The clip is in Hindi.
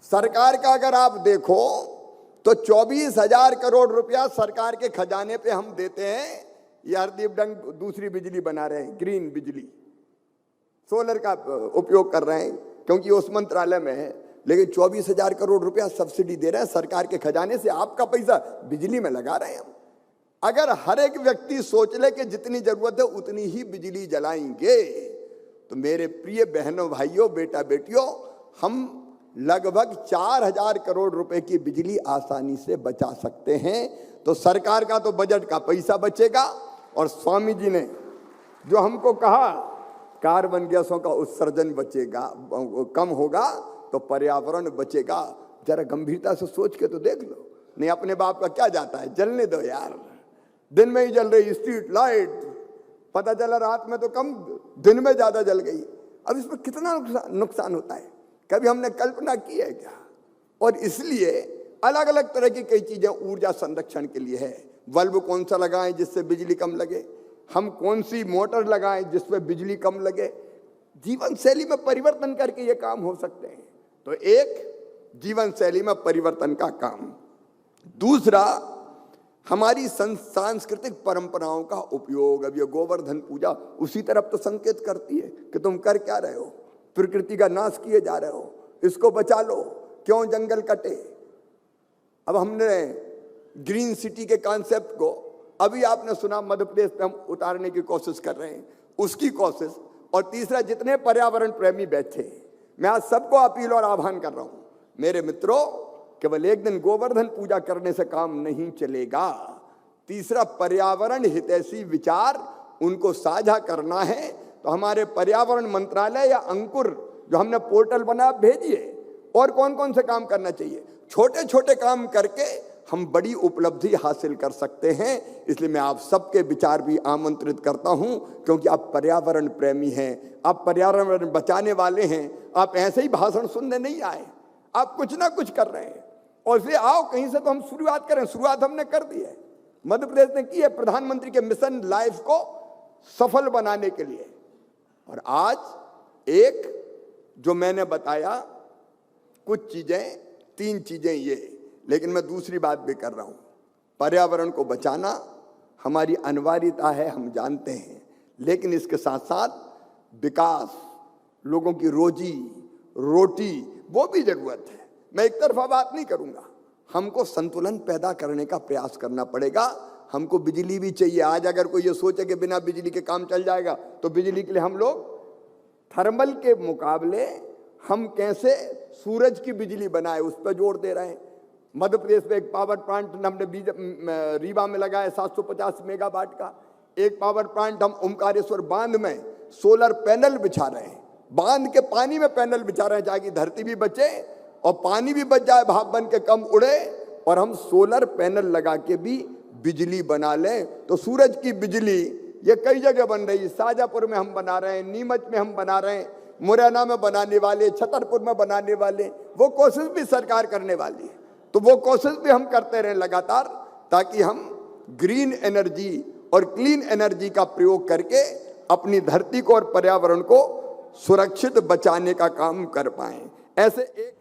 सरकार का अगर आप देखो तो 24,000 करोड़ रुपया सरकार के खजाने पे हम देते हैं। ये हरदीप डंग दूसरी बिजली बना रहे हैं, ग्रीन बिजली, सोलर का उपयोग कर रहे हैं क्योंकि उस मंत्रालय में है। लेकिन 24,000 करोड़ रुपया सब्सिडी दे रहे हैं सरकार के खजाने से, आपका पैसा बिजली में लगा रहे हैं हम। अगर हर एक व्यक्ति सोच ले कि जितनी जरूरत है उतनी ही बिजली जलाएंगे तो मेरे प्रिय बहनों, भाइयों, बेटा बेटियों, हम लगभग 4,000 करोड़ रुपए की बिजली आसानी से बचा सकते हैं। तो सरकार का तो बजट का पैसा बचेगा और स्वामी जी ने जो हमको कहा कार्बन गैसों का उत्सर्जन बचेगा, कम होगा तो पर्यावरण बचेगा। जरा गंभीरता से सोच के तो देख लो। नहीं अपने बाप का क्या जाता है, जलने दो यार, दिन में ही जल रही स्ट्रीट लाइट, पता चला रात में तो कम, दिन में ज्यादा जल गई। अब इसमें कितना नुकसान होता है, कभी हमने कल्पना की है क्या? और इसलिए अलग अलग तरह की कई चीजें ऊर्जा संरक्षण के लिए है। बल्ब कौन सा लगाएं जिससे बिजली कम लगे, हम कौन सी मोटर लगाएं जिसमें बिजली कम लगे, जीवन शैली में परिवर्तन करके ये काम हो सकते हैं। तो एक जीवन शैली में परिवर्तन का काम, दूसरा हमारी सांस्कृतिक परंपराओं का उपयोग। अब ये गोवर्धन पूजा उसी तरफ तो संकेत करती है कि तुम कर क्या रहे हो, प्रकृति का नाश किए जा रहे हो, इसको बचा लो, क्यों जंगल कटे। अब हमने ग्रीन सिटी के कॉन्सेप्ट को अभी आपने सुना मध्य प्रदेश में हम उतारने की कोशिश कर रहे हैं, उसकी कोशिश। और तीसरा, जितने पर्यावरण प्रेमी बैठे, मैं आज सबको अपील और आह्वान कर रहा हूं, मेरे मित्रों, केवल एक दिन गोवर्धन पूजा करने से काम नहीं चलेगा। तीसरा, पर्यावरण हितैषी विचार उनको साझा करना है। तो हमारे पर्यावरण मंत्रालय या अंकुर जो हमने पोर्टल बना, भेजिए। और कौन कौन से काम करना चाहिए, छोटे छोटे काम करके हम बड़ी उपलब्धि हासिल कर सकते हैं। इसलिए मैं आप सबके विचार भी आमंत्रित करता हूं, क्योंकि आप पर्यावरण प्रेमी हैं, आप पर्यावरण बचाने वाले हैं। आप ऐसे ही भाषण सुनने नहीं आए, आप कुछ ना कुछ कर रहे हैं। और फिर आओ कहीं से तो हम शुरुआत करें। शुरुआत हमने कर दी है, मध्य प्रदेश ने की है, प्रधानमंत्री के मिशन लाइफ को सफल बनाने के लिए। और आज एक जो मैंने बताया कुछ चीजें, 3 चीजें ये, लेकिन मैं दूसरी बात भी कर रहा हूं। पर्यावरण को बचाना हमारी अनिवार्यता है, हम जानते हैं, लेकिन इसके साथ साथ विकास, लोगों की रोजी रोटी, वो भी जरूरत है। मैं एक तरफा बात नहीं करूंगा, हमको संतुलन पैदा करने का प्रयास करना पड़ेगा। हमको बिजली भी चाहिए। आज अगर कोई ये सोचे कि बिना बिजली के काम चल जाएगा, तो बिजली के लिए हम लोग थर्मल के मुकाबले हम कैसे सूरज की बिजली बनाए उस पर जोर दे रहे हैं। मध्य प्रदेश में एक पावर प्लांट हमने रीवा में लगाया 750 मेगावाट का। एक पावर प्लांट हम ओमकारेश्वर बांध में सोलर पैनल बिछा रहे हैं, बांध के पानी में पैनल बिछा रहे हैं, ताकि धरती भी बचे और पानी भी बच जाए, भाप बन के कम उड़े, और हम सोलर पैनल लगा के भी बिजली बना लें। तो सूरज की बिजली ये कई जगह बन रही है। शाजापुर में हम बना रहे हैं, नीमच में हम बना रहे हैं, मुरैना में बनाने वाले, छतरपुर में बनाने वाले, वो कोशिश भी सरकार करने वाली है। तो वो कोशिश भी हम करते रहें लगातार, ताकि हम ग्रीन एनर्जी और क्लीन एनर्जी का प्रयोग करके अपनी धरती को और पर्यावरण को सुरक्षित बचाने का काम कर पाएं। ऐसे एक